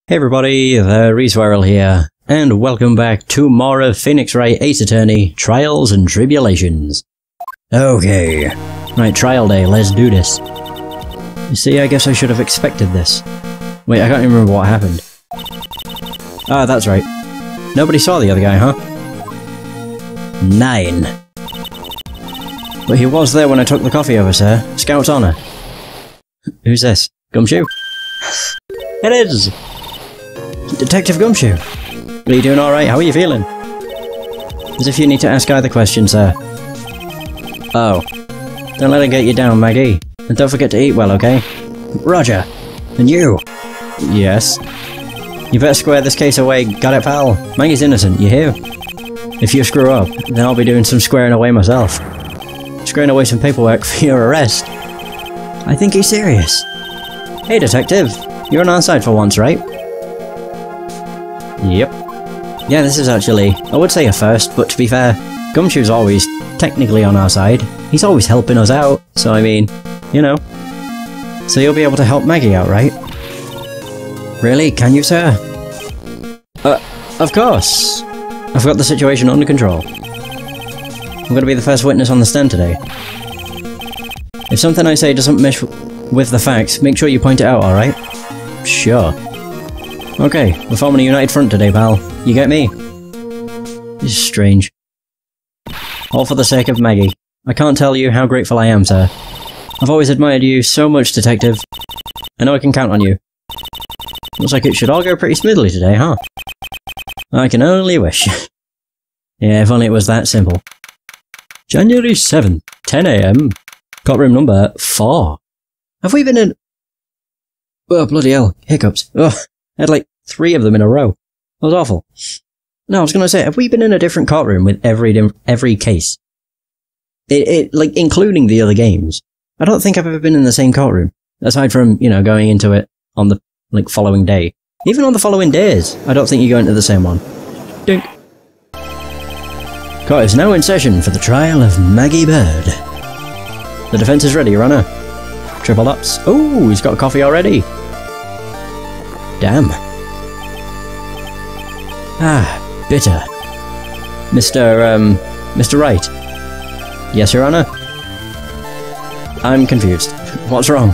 Hey everybody, the Reswirl here, and welcome back to more of Phoenix Wright Ace Attorney, Trials and Tribulations. Okay, right, trial day, let's do this. You see, I guess I should have expected this. Wait, I can't even remember what happened. Ah, that's right. Nobody saw the other guy, huh? 9. But he was there when I took the coffee over, sir. Scout's honour. Who's this? Gumshoe? It is! Detective Gumshoe. Are you doing alright? How are you feeling? As if you need to ask either question, sir. Oh. Don't let it get you down, Maggie. And don't forget to eat well, okay? Roger. And you? Yes? You better square this case away, got it, pal? Maggie's innocent, you hear? If you screw up, then I'll be doing some squaring away myself. Squaring away some paperwork for your arrest. I think he's serious. Hey, detective. You're on our side for once, right? Yep. Yeah, this is actually, I would say a first, but to be fair, Gumshoe's always technically on our side. He's always helping us out, so I mean, you know. So you'll be able to help Maggie out, right? Really? Can you, sir? Of course. I've got the situation under control. I'm going to be the first witness on the stand today. If something I say doesn't mesh with the facts, make sure you point it out, alright? Sure. Okay, we're forming a united front today, pal. You get me? This is strange. All for the sake of Maggie. I can't tell you how grateful I am, sir. I've always admired you so much, detective. I know I can count on you. Looks like it should all go pretty smoothly today, huh? I can only wish. Yeah, if only it was that simple. January 7th, 10 AM. Courtroom number 4. Have we been in... Oh, bloody hell. Hiccups. Ugh. I had like 3 of them in a row. That was awful. No, I was gonna say, have we been in a different courtroom with every case? Like, including the other games. I don't think I've ever been in the same courtroom. Aside from, you know, going into it on the, like, following day. Even on the following days, I don't think you go into the same one. Dink. Court is now in session for the trial of Maggie Bird. The defense is ready, Your Honor. Triple ups. Oh, he's got coffee already. Damn. Ah, bitter. Mr. Wright. Yes, Your Honor? I'm confused. What's wrong?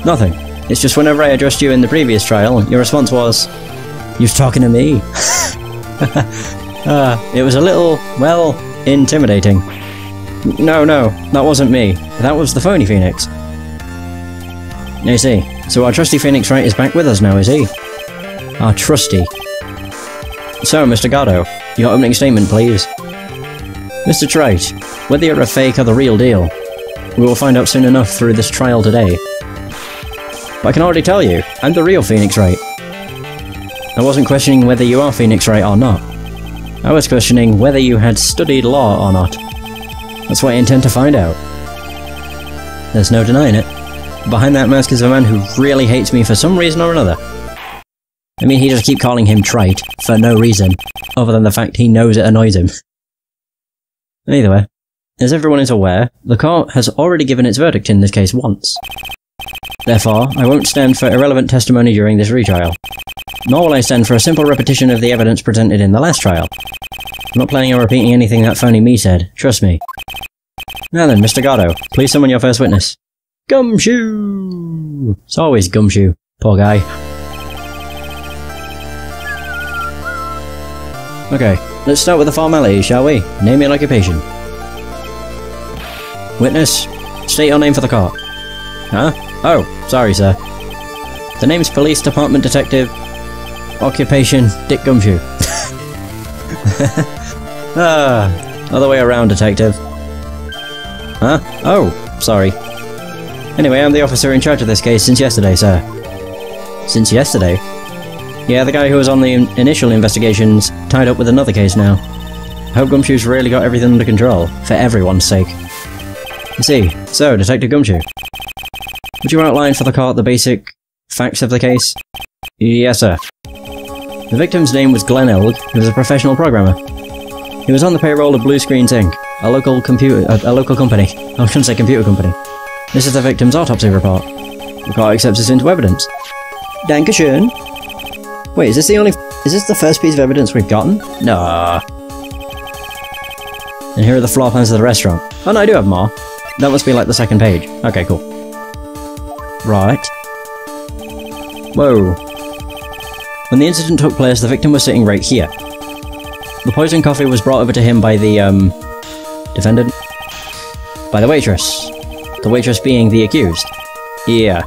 Nothing. It's just whenever I addressed you in the previous trial, your response was, "You're talking to me." It was a little, well, intimidating. No, that wasn't me. That was the phony Phoenix. I see. So our trusty Phoenix Wright is back with us now, is he? Our trusty. So, Mr. Godot, your opening statement, please. Mr. Wright, whether you're a fake or the real deal, we will find out soon enough through this trial today. But I can already tell you, I'm the real Phoenix Wright. I wasn't questioning whether you are Phoenix Wright or not. I was questioning whether you had studied law or not. That's what I intend to find out. There's no denying it. Behind that mask is a man who really hates me for some reason or another. I mean, he just keeps calling him trite, for no reason, other than the fact he knows it annoys him. Either way, as everyone is aware, the court has already given its verdict in this case once. Therefore, I won't stand for irrelevant testimony during this retrial. Nor will I stand for a simple repetition of the evidence presented in the last trial. I'm not planning on repeating anything that phony me said, trust me. Now then, Mr. Godot, please summon your first witness. Gumshoe! It's always Gumshoe. Poor guy. Okay, let's start with the formalities, shall we? Name your occupation. Witness, state your name for the court. Huh? Oh, sorry, sir. The name's Police Department Detective. Occupation, Dick Gumshoe. Other way around, detective. Huh? Oh, sorry. Anyway, I'm the officer in charge of this case since yesterday, sir. Since yesterday? Yeah, the guy who was on the initial investigations tied up with another case now. I hope Gumshoe's really got everything under control, for everyone's sake. I see. So, Detective Gumshoe, would you outline for the court the basic facts of the case? Yes, sir. The victim's name was Glenn Elg, who was a professional programmer. He was on the payroll of Blue Screens Inc., a local company. I shouldn't say computer company. This is the victim's autopsy report. The court accepts this into evidence. Dankeschön. Wait, is this the first piece of evidence we've gotten? No. And here are the floor plans of the restaurant. Oh no, I do have more. That must be like the second page. Okay, cool. Right. Whoa. When the incident took place, the victim was sitting right here. The poisoned coffee was brought over to him by the, defendant? By the waitress. The waitress being the accused. Yeah.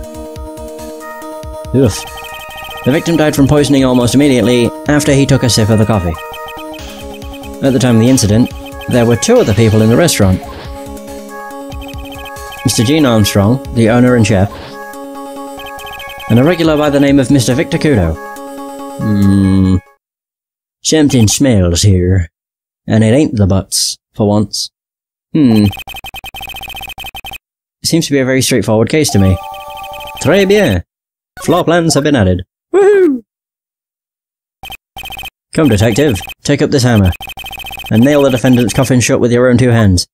Oof. The victim died from poisoning almost immediately after he took a sip of the coffee. At the time of the incident, there were 2 other people in the restaurant. Mr. Gene Armstrong, the owner and chef, and a regular by the name of Mr. Victor Kudo. Something smells here. And it ain't the butts, for once. It seems to be a very straightforward case to me. Très bien. Floor plans have been added. Woohoo! Come, detective, take up this hammer, and nail the defendant's coffin shut with your own 2 hands.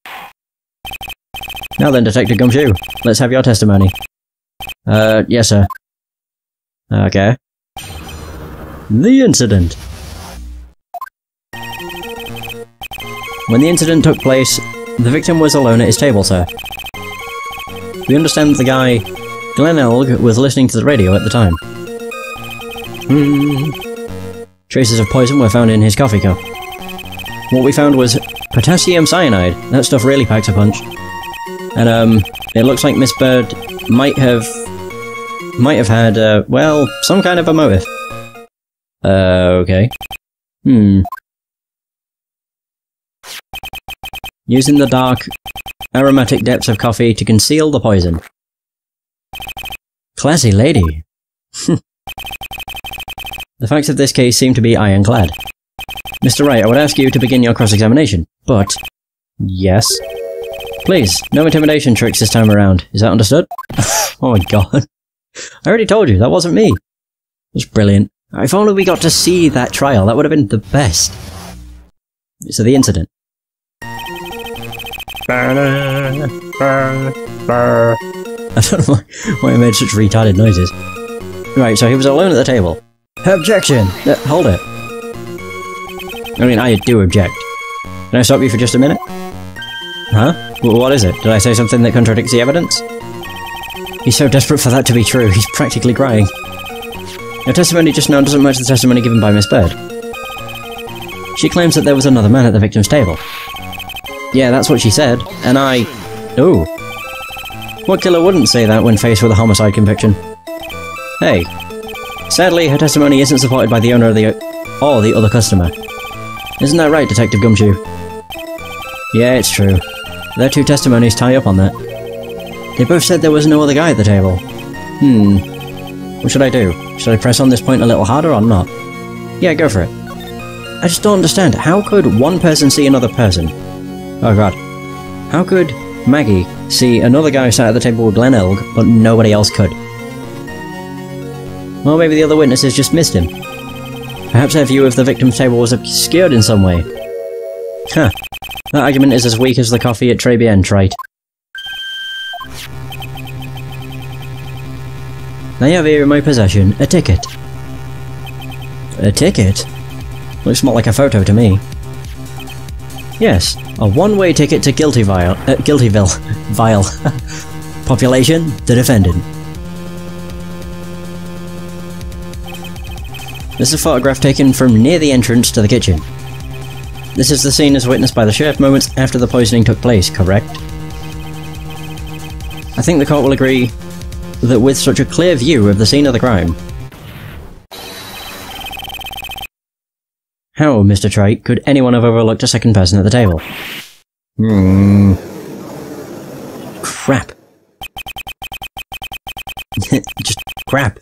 Now then, Detective Gumshoe, let's have your testimony. Yes, sir. Okay. The incident. When the incident took place, the victim was alone at his table, sir. We understand that the guy, Glenn Elg, was listening to the radio at the time. Traces of poison were found in his coffee cup. What we found was potassium cyanide. That stuff really packs a punch. And, it looks like Miss Bird might have had, well, some kind of a motive. Okay. Using the dark, aromatic depths of coffee to conceal the poison. Classy lady. The facts of this case seem to be ironclad. Mr. Wright, I would ask you to begin your cross-examination, but... Yes? Please, no intimidation tricks this time around. Is that understood? Oh my god. I already told you, that wasn't me. It was brilliant. If only we got to see that trial, that would have been the best. So the incident. I don't know why I made such retarded noises. Right, so he was alone at the table. Objection! Hold it. I mean, I do object. Can I stop you for just a minute? Huh? What is it? Did I say something that contradicts the evidence? He's so desperate for that to be true, he's practically crying. Your testimony just now doesn't match the testimony given by Miss Bird. She claims that there was another man at the victim's table. Yeah, that's what she said, and I... Ooh. What killer wouldn't say that when faced with a homicide conviction? Hey. Sadly, her testimony isn't supported by the owner of or the other customer. Isn't that right, Detective Gumshoe? Yeah, it's true. Their 2 testimonies tie up on that. They both said there was no other guy at the table. What should I do? Should I press on this point a little harder or not? Yeah, go for it. I just don't understand. How could one person see another person? Oh god. How could Maggie see another guy sat at the table with Glenn Elg, but nobody else could? Well, maybe the other witnesses just missed him. Perhaps their view of the victim's table was obscured in some way. Huh. That argument is as weak as the coffee at Tribulations, right? I have here in my possession a ticket. A ticket? Looks more like a photo to me. Yes, a one-way ticket to Guiltyville. Population, the defendant. This is a photograph taken from near the entrance to the kitchen. This is the scene as witnessed by the sheriff moments after the poisoning took place, correct? I think the court will agree that with such a clear view of the scene of the crime. How, Mr. Trite, could anyone have overlooked a second person at the table? Crap. Just crap.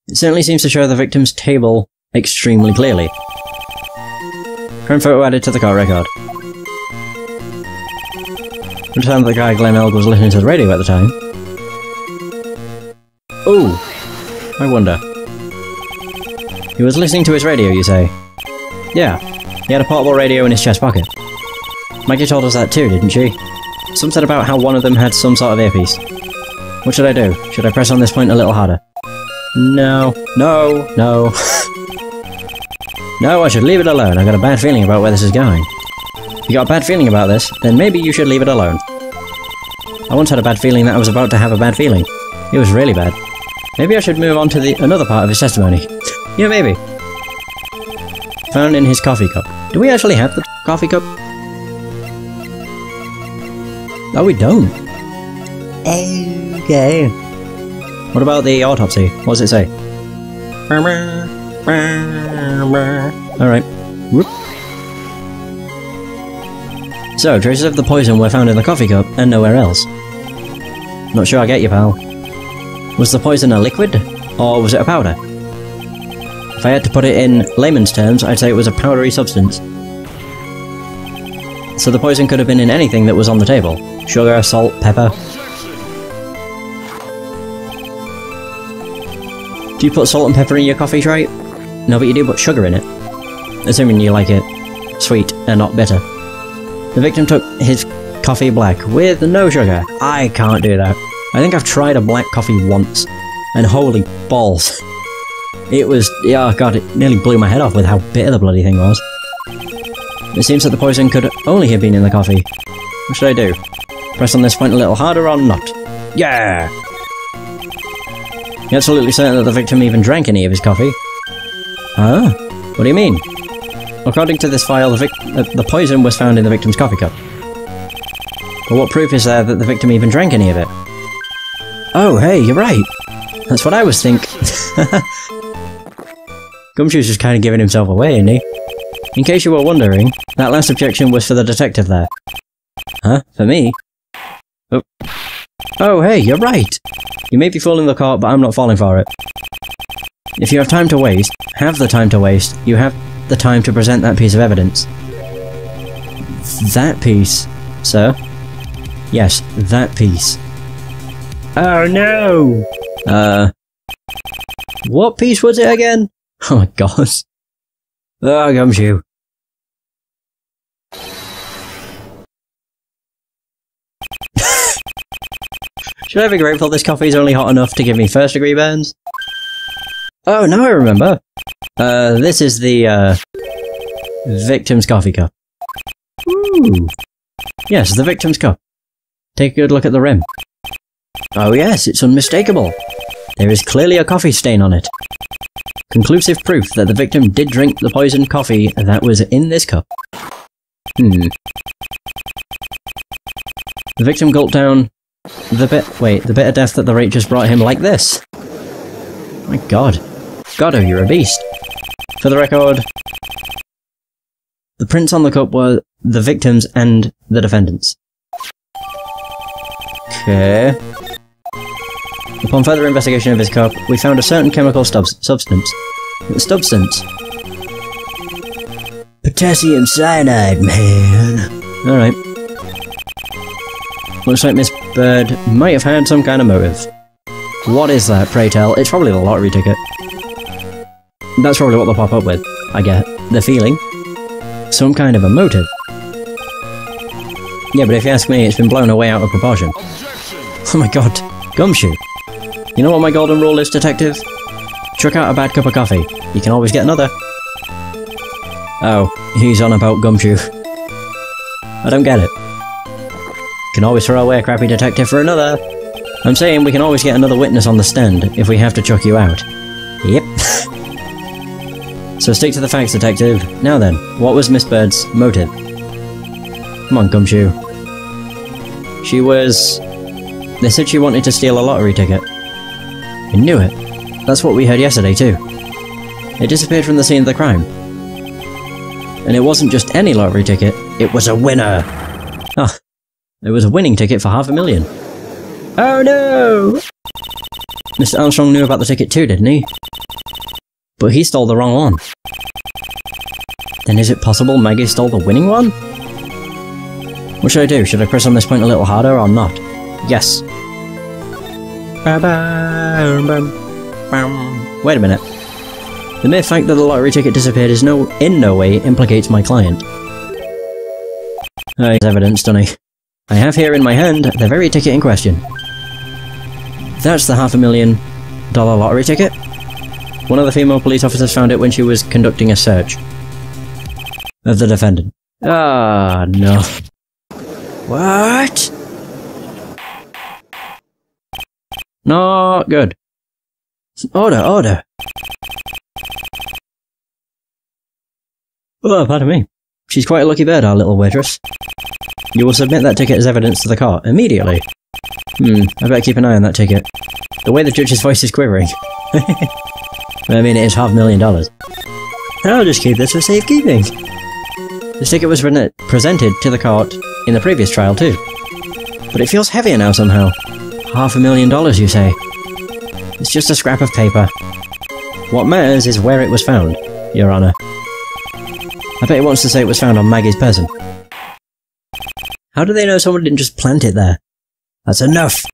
It certainly seems to show the victim's table extremely clearly. Crime photo added to the court record. Understand that the guy Glenn Elg was listening to the radio at the time. Ooh! I wonder. He was listening to his radio, you say? Yeah. He had a portable radio in his chest pocket. Maggie told us that too, didn't she? Something about how one of them had some sort of earpiece. What should I do? Should I press on this point a little harder? No. No. No. No, I should leave it alone. I've got a bad feeling about where this is going. If you got a bad feeling about this, then maybe you should leave it alone. I once had a bad feeling that I was about to have a bad feeling. It was really bad. Maybe I should move on to another part of his testimony. Yeah, maybe. Found in his coffee cup. Do we actually have the coffee cup? No, we don't. Okay. What about the autopsy? What does it say? Alright. Whoop. So, traces of the poison were found in the coffee cup and nowhere else. Not sure I get you, pal. Was the poison a liquid? Or was it a powder? If I had to put it in layman's terms, I'd say it was a powdery substance. So the poison could have been in anything that was on the table. Sugar, salt, pepper. Do you put salt and pepper in your coffee, right? No, but you do put sugar in it. Assuming you like it sweet and not bitter. The victim took his coffee black with no sugar. I can't do that. I think I've tried a black coffee once, and holy balls. It was, oh god, it nearly blew my head off with how bitter the bloody thing was. It seems that the poison could only have been in the coffee. What should I do? Press on this point a little harder or not? Yeah! You're absolutely certain that the victim even drank any of his coffee? Huh? What do you mean? According to this file, the poison was found in the victim's coffee cup. But what proof is there that the victim even drank any of it? Oh, hey, you're right! That's what I was thinking. Gumshoe's just kind of giving himself away, isn't he? In case you were wondering, that last objection was for the detective there. Huh? For me? Oh. Oh, hey, you're right! You may be fooling the court, but I'm not falling for it. If you have time to waste, have the time to waste, you have the time to present that piece of evidence. That piece, sir? Yes, that piece. Oh no! What piece was it again? Oh my god. Oh, Gumshoe. Should I be grateful this coffee is only hot enough to give me first degree burns? Oh, now I remember. This is the, victim's coffee cup. Ooh. Yes, the victim's cup. Take a good look at the rim. Oh yes, it's unmistakable. There is clearly a coffee stain on it. Conclusive proof that the victim did drink the poisoned coffee that was in this cup. The victim gulped down the bit of death that the rate just brought him like this. My god. Godot, you're a beast. For the record, the prints on the cup were the victim's and the defendant's. Okay. Upon further investigation of his cup, we found a certain chemical substance. Potassium cyanide, man. Alright. Looks like Miss Bird might have had some kind of motive. What is that, pray tell? It's probably the lottery ticket. That's probably what they'll pop up with. I get the feeling. Some kind of a motive. Yeah, but if you ask me, it's been blown away out of proportion. Oh my god. Gumshoe. You know what my golden rule is, detective? Chuck out a bad cup of coffee. You can always get another. Oh, he's on about Gumshoe. I don't get it. Can always throw away a crappy detective for another. I'm saying we can always get another witness on the stand if we have to chuck you out. Yep. So stick to the facts, detective. Now then, what was Miss Bird's motive? Come on, Gumshoe. She was... They said she wanted to steal a lottery ticket. I knew it. That's what we heard yesterday too. It disappeared from the scene of the crime. And it wasn't just any lottery ticket, it was a winner! Ah, it was a winning ticket for $500,000. Oh no! Mr. Armstrong knew about the ticket too, didn't he? But he stole the wrong one. Then is it possible Maggie stole the winning one? What should I do? Should I press on this point a little harder or not? Yes. Wait a minute. The mere fact that the lottery ticket disappeared is in no way implicates my client. He has evidence, doesn't he? I have here in my hand the very ticket in question. That's the $500,000 lottery ticket? One of the female police officers found it when she was conducting a search of the defendant. Ah, no. What? Not good. Order. Oh, pardon me. She's quite a lucky bird, our little waitress. You will submit that ticket as evidence to the court, immediately. I better keep an eye on that ticket. The way the judge's voice is quivering. I mean, it is $500,000. I'll just keep this for safekeeping. This ticket was presented to the court in the previous trial too. But it feels heavier now somehow. $500,000, you say? It's just a scrap of paper. What matters is where it was found, Your Honor. I bet he wants to say it was found on Maggie's person. How do they know someone didn't just plant it there? That's enough!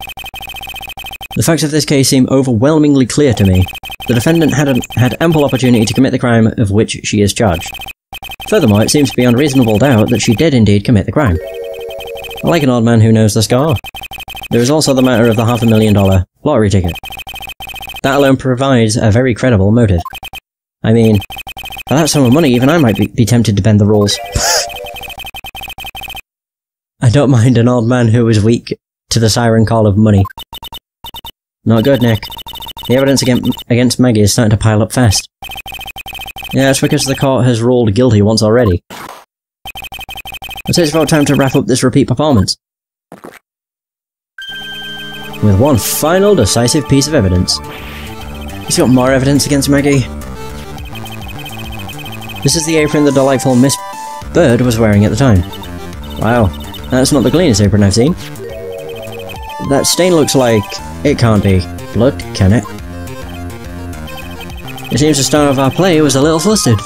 The facts of this case seem overwhelmingly clear to me. The defendant had ample opportunity to commit the crime of which she is charged. Furthermore, it seems beyond reasonable doubt that she did indeed commit the crime. I like an odd man who knows the score. There is also the matter of the $500,000 lottery ticket. That alone provides a very credible motive. I mean, for that sum of money, even I might be tempted to bend the rules. I don't mind an old man who is weak to the siren call of money. Not good, Nick. The evidence against Maggie is starting to pile up fast. Yeah, it's because the court has ruled guilty once already. I'd say it's about time to wrap up this repeat performance. With one final decisive piece of evidence. He's got more evidence against Maggie. This is the apron the delightful Miss Bird was wearing at the time. Wow, that's not the cleanest apron I've seen. That stain looks like... it can't be blood, can it? It seems the star of our play was a little flustered.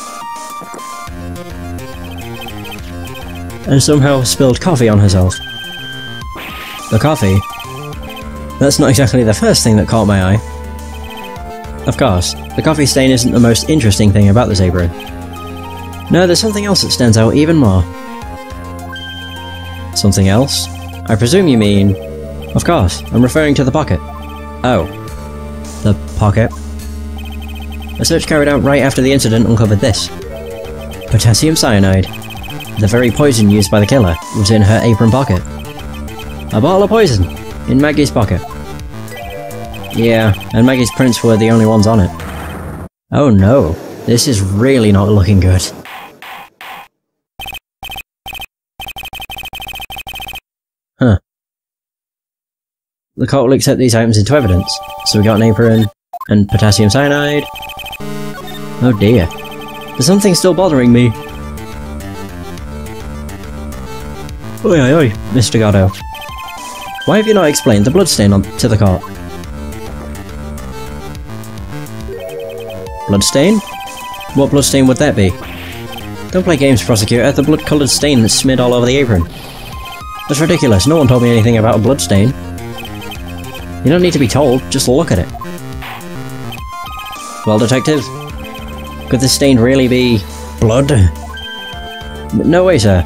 And somehow spilled coffee on herself. The coffee? That's not exactly the first thing that caught my eye. Of course, the coffee stain isn't the most interesting thing about this apron. No, there's something else that stands out even more. Something else? I presume you mean... Of course, I'm referring to the pocket. Oh. The pocket. A search carried out right after the incident uncovered this. Potassium cyanide. The very poison used by the killer was in her apron pocket. A bottle of poison in Maggie's pocket. Yeah, and Maggie's prints were the only ones on it. Oh no, this is really not looking good. Huh. The court will accept these items into evidence. So we got an apron, and potassium cyanide. Oh dear. There's something still bothering me. Oi oi oi, Mr. Godot. Why have you not explained the bloodstain to the court? Bloodstain? What bloodstain would that be? Don't play games, prosecutor. The blood-coloured stain that's smeared all over the apron. That's ridiculous. No one told me anything about a bloodstain. You don't need to be told, just look at it. Well, detective, could this stain really be... blood? No way, sir.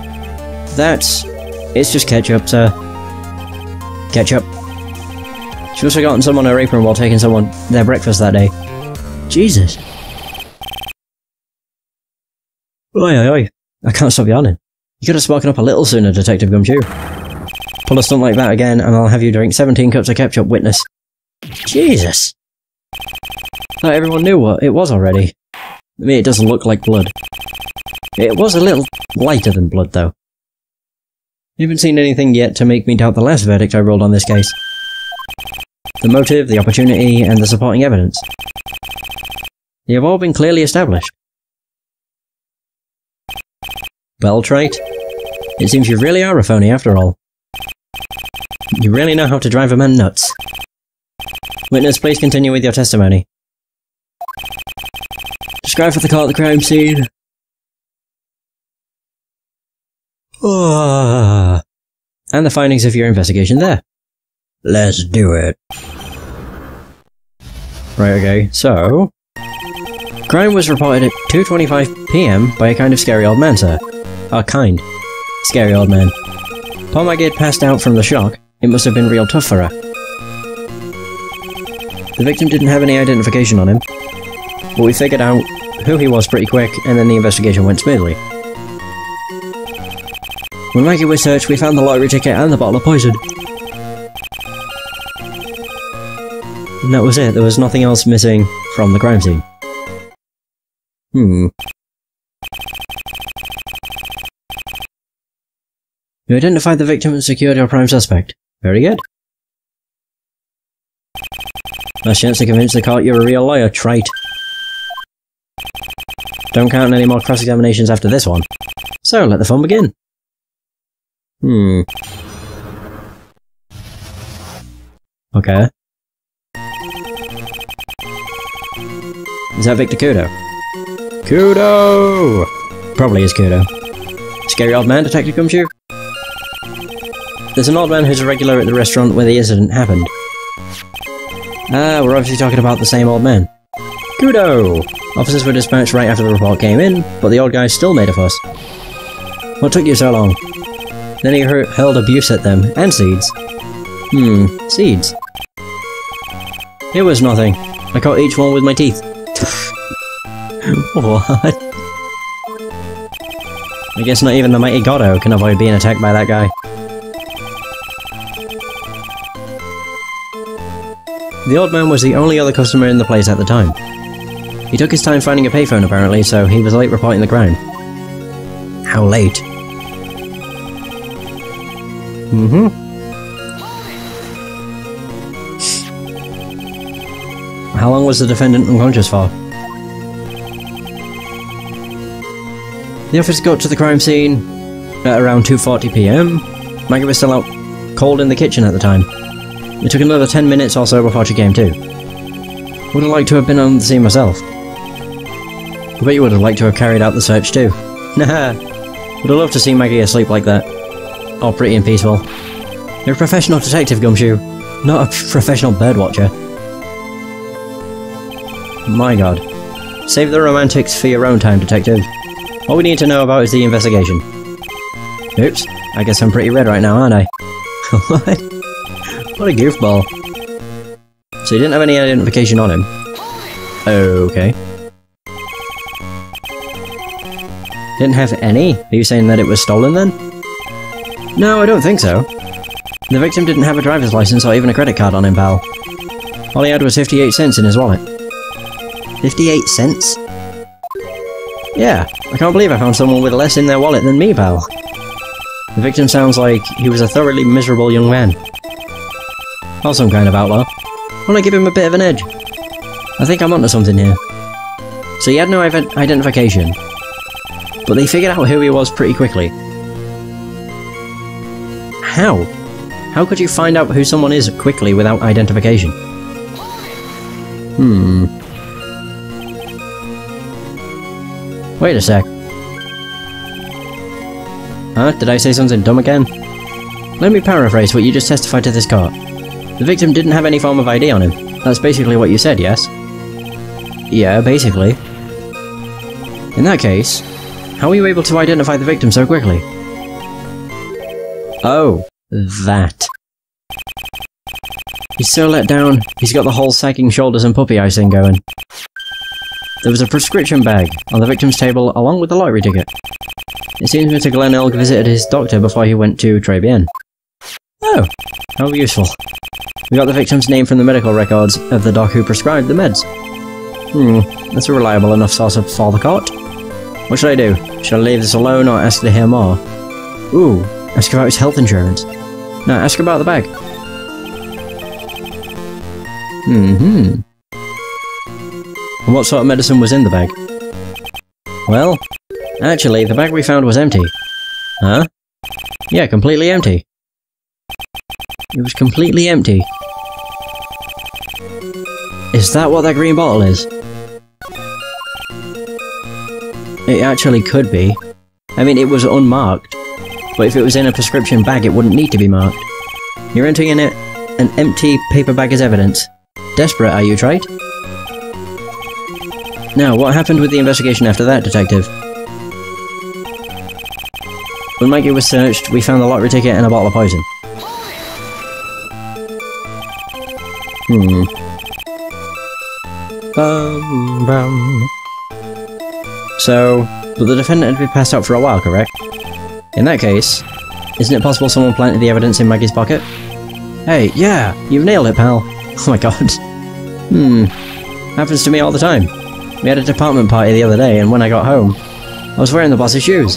It's just ketchup, sir. Ketchup. She must have gotten some on her apron while taking someone their breakfast that day. Jesus. Oi, oi, oi. I can't stop yawning. You could have spoken up a little sooner, Detective Gumshoe. Pull a stunt like that again, and I'll have you drink 17 cups of ketchup, witness. Jesus! Thought everyone knew what it was already. I mean, it doesn't look like blood. It was a little lighter than blood, though. You haven't seen anything yet to make me doubt the last verdict I rolled on this case. The motive, the opportunity, and the supporting evidence. They have all been clearly established. Well, Trite, it seems you really are a phony after all. You really know how to drive a man nuts. Witness, please continue with your testimony. Describe for the court the crime scene. Oh. And the findings of your investigation there. Let's do it. Right, okay, so... Crime was reported at 2:25 PM by a kind of scary old man, sir. A kind. Scary old man. Poor Maggie had passed out from the shock. It must have been real tough for her. The victim didn't have any identification on him, but we figured out who he was pretty quick, and then the investigation went smoothly. When Maggie was searched, we found the lottery ticket and the bottle of poison. And that was it. There was nothing else missing from the crime scene. You identified the victim and secured your prime suspect. Very good. Last chance to convince the court you're a real lawyer, trite. Don't count any more cross-examinations after this one. So, let the fun begin. Okay. Is that Victor Kudo? Kudo! Probably is Kudo. Scary old man, Detective Gumshoe? There's an old man who's a regular at the restaurant where the incident happened. Ah, we're obviously talking about the same old man. Kudo! Officers were dispatched right after the report came in, but the old guy still made a fuss. What took you so long? Then he hurled abuse at them, and seeds. Seeds. It was nothing. I caught each one with my teeth. What? I guess not even the mighty Godot can avoid being attacked by that guy. The old man was the only other customer in the place at the time. He took his time finding a payphone apparently, so he was late reporting the crime. How late? How long was the defendant unconscious for? The officer got to the crime scene at around 2:40 PM. Maggie was still out cold in the kitchen at the time. It took another 10 minutes or so before she came to. Would have liked to have been on the scene myself. I bet you would have liked to have carried out the search too. Nah, would have loved to see Maggie asleep like that. All pretty and peaceful. You're a professional detective, Gumshoe, not a professional birdwatcher. My god. Save the romantics for your own time, detective. All we need to know about is the investigation. Oops, I guess I'm pretty red right now, aren't I? What? What a goofball. So he didn't have any identification on him. Okay. Didn't have any? Are you saying that it was stolen then? No, I don't think so. The victim didn't have a driver's license or even a credit card on him, pal. All he had was 58 cents in his wallet. 58 cents? Yeah, I can't believe I found someone with less in their wallet than me, pal. The victim sounds like he was a thoroughly miserable young man. Or some kind of outlaw. Wanna give him a bit of an edge? I think I'm onto something here. So he had no identification, but they figured out who he was pretty quickly. How? How could you find out who someone is quickly without identification? Wait a sec. Huh? Did I say something dumb again? Let me paraphrase what you just testified to this court. The victim didn't have any form of ID on him. That's basically what you said, yes? Yeah, basically. In that case, how were you able to identify the victim so quickly? Oh, that. He's so let down, he's got the whole sagging shoulders and puppy eyes thing going. There was a prescription bag on the victim's table along with the lottery ticket. It seems Mr. Glenelg visited his doctor before he went to Tribulations. Oh, how useful. We got the victim's name from the medical records of the doc who prescribed the meds. That's a reliable enough source for the court. What should I do? Should I leave this alone or ask to hear more? Ooh, ask about his health insurance. No, ask about the bag. And what sort of medicine was in the bag? Well, actually, the bag we found was empty. Huh? Yeah, completely empty. It was completely empty. Is that what that green bottle is? It actually could be. I mean, it was unmarked. But if it was in a prescription bag, it wouldn't need to be marked. You're entering in it an empty paper bag as evidence. Desperate, are you, Trite? Now, what happened with the investigation after that, Detective? When Maggie was searched, we found the lottery ticket and a bottle of poison. Bum, bum. So, but the defendant had been passed out for a while, correct? In that case, isn't it possible someone planted the evidence in Maggie's pocket? Hey, yeah, you've nailed it, pal. Oh my god. Happens to me all the time. We had a department party the other day, and when I got home, I was wearing the boss's shoes.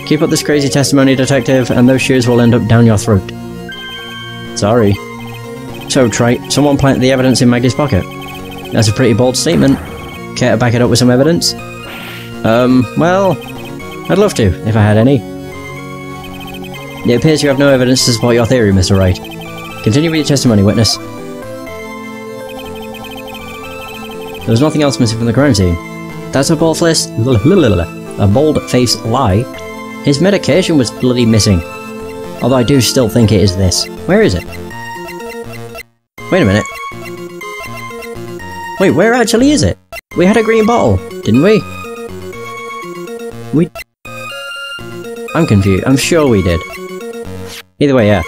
Keep up this crazy testimony, detective, and those shoes will end up down your throat. Sorry. So, Trite, someone planted the evidence in Maggie's pocket. That's a pretty bold statement. Care to back it up with some evidence? Well, I'd love to, if I had any. It appears you have no evidence to support your theory, Mr. Wright. Continue with your testimony, witness. There was nothing else missing from the crime scene. That's a bold-faced lie. His medication was bloody missing. Although I do still think it is this. Where is it? Wait a minute. Wait, where actually is it? We had a green bottle, didn't we? I'm confused. I'm sure we did. Either way, yeah.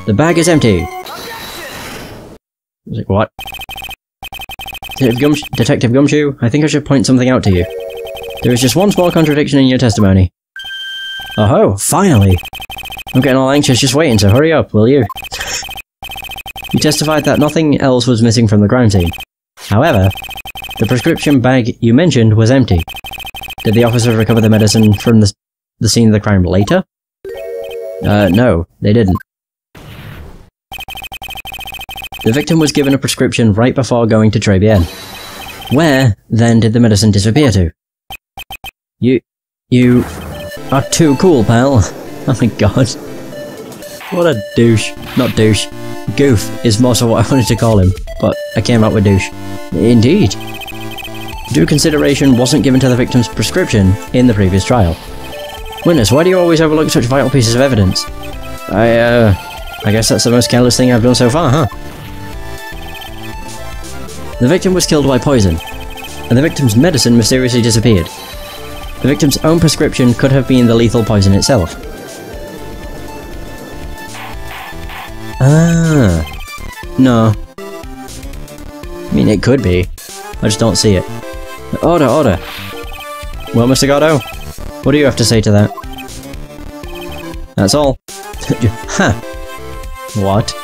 The bag is empty. Like, what? Detective Gumshoe, I think I should point something out to you. There is just one small contradiction in your testimony. Oh-ho, finally! I'm getting all anxious just waiting, so hurry up, will you? You testified that nothing else was missing from the crime scene. However, the prescription bag you mentioned was empty. Did the officers recover the medicine from the scene of the crime later? No, they didn't. The victim was given a prescription right before going to Tribulations. Where, then, did the medicine disappear to? You are too cool, pal. Oh my god. What a douche. Not douche. Goof is most of what I wanted to call him, but I came out with douche. Indeed. Due consideration wasn't given to the victim's prescription in the previous trial. Witness, why do you always overlook such vital pieces of evidence? I guess that's the most careless thing I've done so far, huh? The victim was killed by poison, and the victim's medicine mysteriously disappeared. The victim's own prescription could have been the lethal poison itself. Ah. No. I mean, it could be. I just don't see it. Order, order. Well, Mr. Godot, what do you have to say to that? That's all. Ha! What?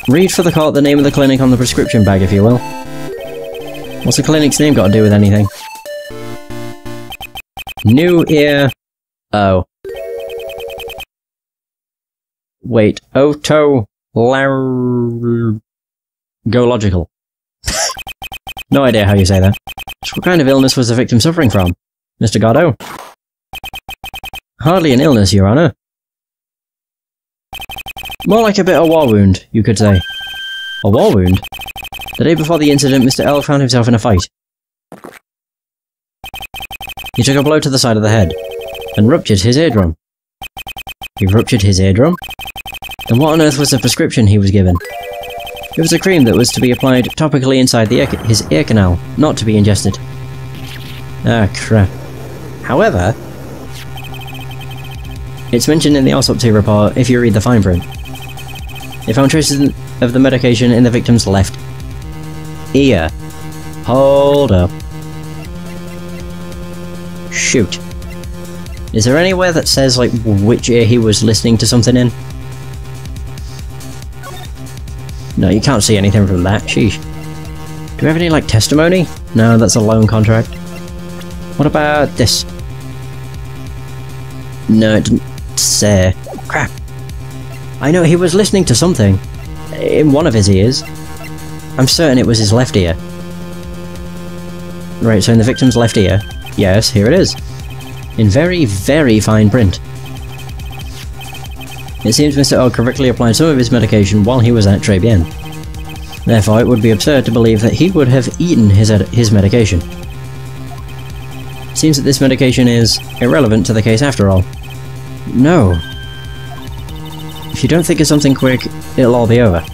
Read for the court the name of the clinic on the prescription bag, if you will. What's the clinic's name got to do with anything? New Ear... Oh. Wait. Otolaryngological. No idea how you say that. What kind of illness was the victim suffering from, Mr. Godot? Hardly an illness, Your Honor. More like a bit of a war wound, you could say. A war wound? The day before the incident, Mr. L found himself in a fight. He took a blow to the side of the head, and ruptured his eardrum. He ruptured his eardrum? Then what on earth was the prescription he was given? It was a cream that was to be applied topically inside his ear canal, not to be ingested. Ah, crap. However, it's mentioned in the autopsy report if you read the fine print. They found traces of the medication in the victim's left ear. Hold up. Shoot. Is there anywhere that says, like, which ear he was listening to something in? No, you can't see anything from that. Sheesh. Do we have any, like, testimony? No, that's a loan contract. What about this? No, it didn't say. Crap. I know, he was listening to something. In one of his ears. I'm certain it was his left ear. Right, so in the victim's left ear. Yes, here it is. In very, very fine print. It seems Mr. O correctly applied some of his medication while he was at Tribulations. Therefore, it would be absurd to believe that he would have eaten his medication. It seems that this medication is irrelevant to the case after all. No. If you don't think of something quick, it'll all be over.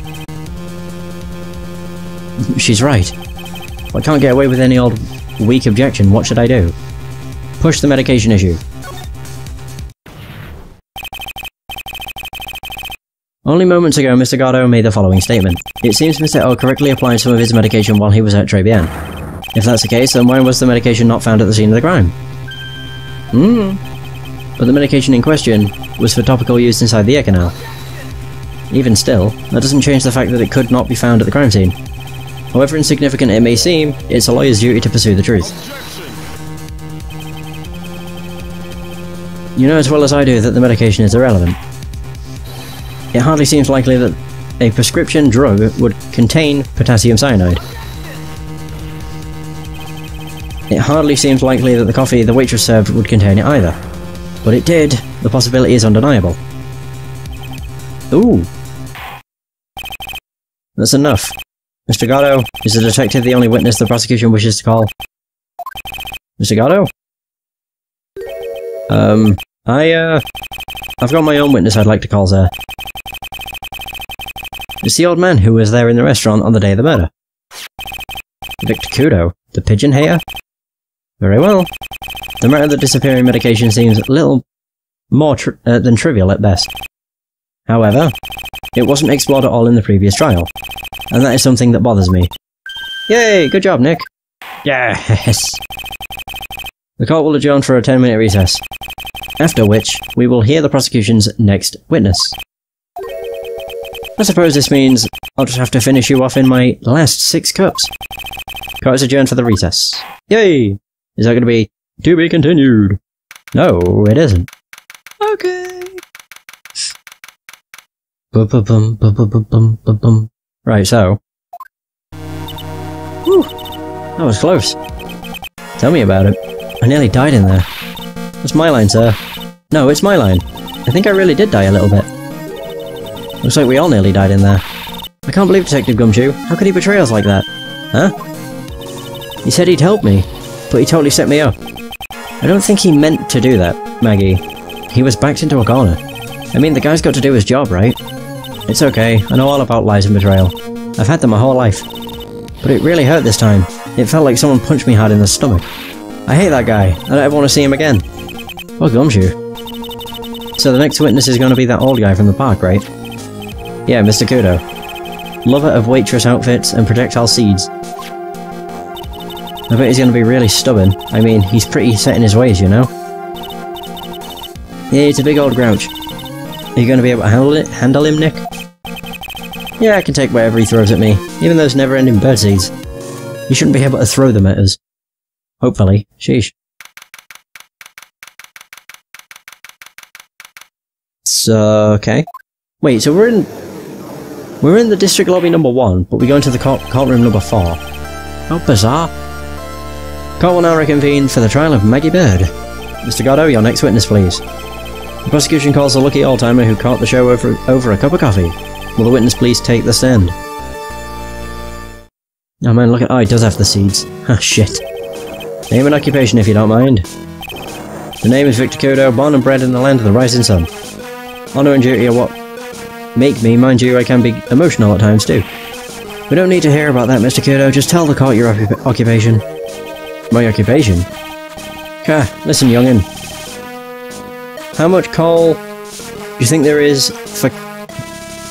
She's right. If I can't get away with any old weak objection, what should I do? Push the medication issue. Only moments ago, Mr. Godot made the following statement. It seems Mr. O correctly applied some of his medication while he was at Tribien. If that's the case, then why was the medication not found at the scene of the crime? But the medication in question was for topical use inside the ear canal. Even still, that doesn't change the fact that it could not be found at the crime scene. However insignificant it may seem, it's a lawyer's duty to pursue the truth. You know as well as I do that the medication is irrelevant. It hardly seems likely that a prescription drug would contain potassium cyanide. It hardly seems likely that the coffee the waitress served would contain it either. But it did. The possibility is undeniable. Ooh. That's enough. Mr. Godot, is the detective the only witness the prosecution wishes to call? Mr. Godot? I've got my own witness I'd like to call, sir. It's the old man who was there in the restaurant on the day of the murder. Victor Kudo, the pigeon hater? Very well. The matter of the disappearing medication seems a little more than trivial at best. However, it wasn't explored at all in the previous trial, and that is something that bothers me. Yay! Good job, Nick! Yes! The court will adjourn for a 10-minute recess, after which we will hear the prosecution's next witness. I suppose this means I'll just have to finish you off in my last 6 cups. Court is adjourned for the recess. Yay! Is that going to be to be continued? No, it isn't. Okay. Right, so. Whew, that was close. Tell me about it. I nearly died in there. That's my line, sir. No, it's my line. I think I really did die a little bit. Looks like we all nearly died in there. I can't believe Detective Gumshoe. How could he betray us like that? Huh? He said he'd help me, but he totally set me up. I don't think he meant to do that, Maggie. He was backed into a corner. I mean, the guy's got to do his job, right? It's okay, I know all about lies and betrayal. I've had them my whole life. But it really hurt this time. It felt like someone punched me hard in the stomach. I hate that guy. I don't ever want to see him again. Well, Gumshoe. So the next witness is going to be that old guy from the park, right? Yeah, Mr. Kudo. Lover of waitress outfits and projectile seeds. I bet he's going to be really stubborn. I mean, he's pretty set in his ways, you know? Yeah, he's a big old grouch. Are you going to be able to handle him, Nick? Yeah, I can take whatever he throws at me, even those never-ending birdseeds. You shouldn't be able to throw them at us. Hopefully. Sheesh. So, okay. Wait, so we're in the district lobby number 1, but we go into the courtroom number 4. How bizarre. Court will now reconvene for the trial of Maggie Bird. Mr. Godot, your next witness, please. The prosecution calls the lucky old-timer who caught the show over a cup of coffee. Will the witness please take the stand? Oh man, look at— oh, he does have the seeds. Ah, shit. Name and occupation if you don't mind. The name is Victor Kudo, born and bred in the land of the rising sun. Honour and duty are what make me, mind you, I can be emotional at times too. We don't need to hear about that, Mr. Kudo, just tell the court your occupation. My occupation? Listen, youngin. How much coal do you think there is for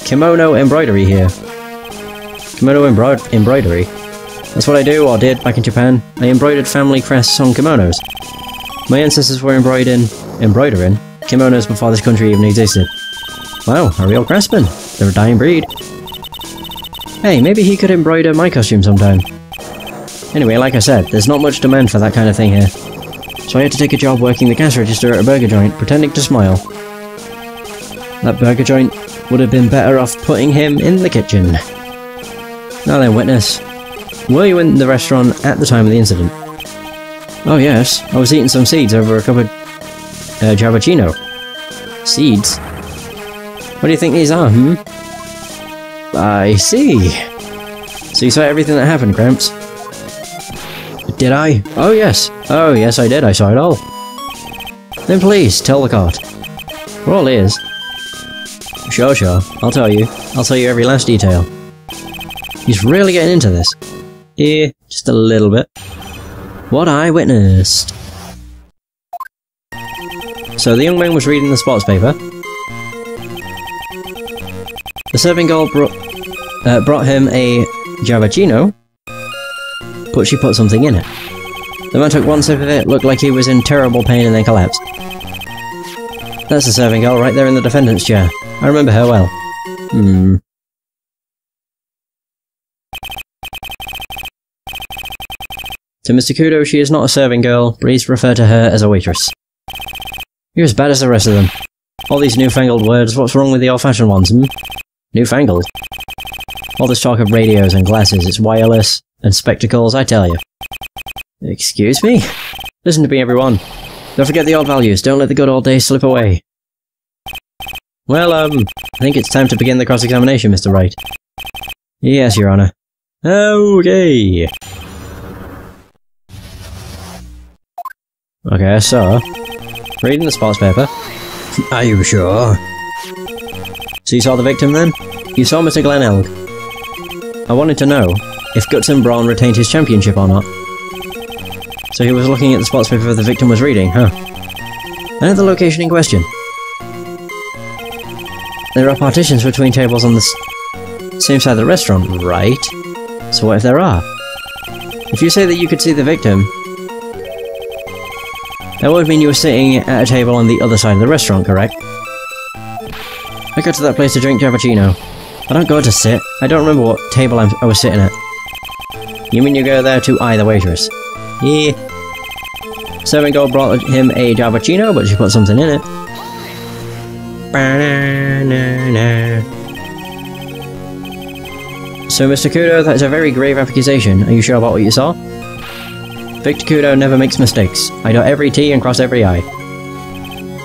kimono embroidery here? Kimono embroidery? That's what I do, or did, back in Japan. I embroidered family crests on kimonos. My ancestors were embroidering kimonos before this country even existed. Wow, a real craftsman. They're a dying breed. Hey, maybe he could embroider my costume sometime. Anyway, like I said, there's not much demand for that kind of thing here. So I had to take a job working the cash register at a burger joint, pretending to smile. That burger joint would have been better off putting him in the kitchen. Now then, witness. Were you in the restaurant at the time of the incident? Oh yes, I was eating some seeds over a cup of Javachino. Seeds? What do you think these are, I see. So you saw everything that happened, Gramps? Did I? Oh yes. Oh yes, I did. I saw it all. Then please, tell the court. We're all ears. Sure. I'll tell you. I'll tell you every last detail. He's really getting into this. Yeah, just a little bit. What I witnessed. So the young man was reading the sports paper. The serving girl brought him a Javachino, but she put something in it. The man took one sip of it, looked like he was in terrible pain, and then collapsed. That's the serving girl right there in the defendant's chair. I remember her well. To Mr. Kudo, she is not a serving girl. Please refer to her as a waitress. You're as bad as the rest of them. All these newfangled words, what's wrong with the old-fashioned ones, Newfangled? All this talk of radios and glasses, it's wireless, and spectacles, I tell you. Excuse me? Listen to me, everyone. Don't forget the old values, don't let the good old days slip away. Well, I think it's time to begin the cross-examination, Mr. Wright. Yes, Your Honor. Okay. Okay, so... reading the sports paper. Are you sure? So you saw the victim then? You saw Mr. Glenelg. I wanted to know if Guts and Braun retained his championship or not. So he was looking at the sports paper the victim was reading, huh? I know the location in question. There are partitions between tables on the same side of the restaurant, right? So what if there are? If you say that you could see the victim, that would mean you were sitting at a table on the other side of the restaurant, correct? I go to that place to drink Cappuccino. I don't go to sit. I don't remember what table I was sitting at. You mean you go there to eye the waitress? Yeah. Serving girl brought him a Cappuccino, but she put something in it. So, Mr. Kudo, that is a very grave accusation. Are you sure about what you saw? Victor Kudo never makes mistakes. I dot every T and cross every I.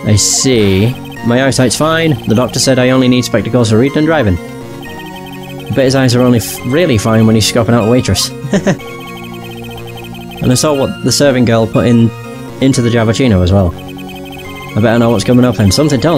I see. My eyesight's fine. The doctor said I only need spectacles for reading and driving. I bet his eyes are only really fine when he's scoping out a waitress. And I saw what the serving girl put into the Cappuccino as well. I better know what's coming up, and something tells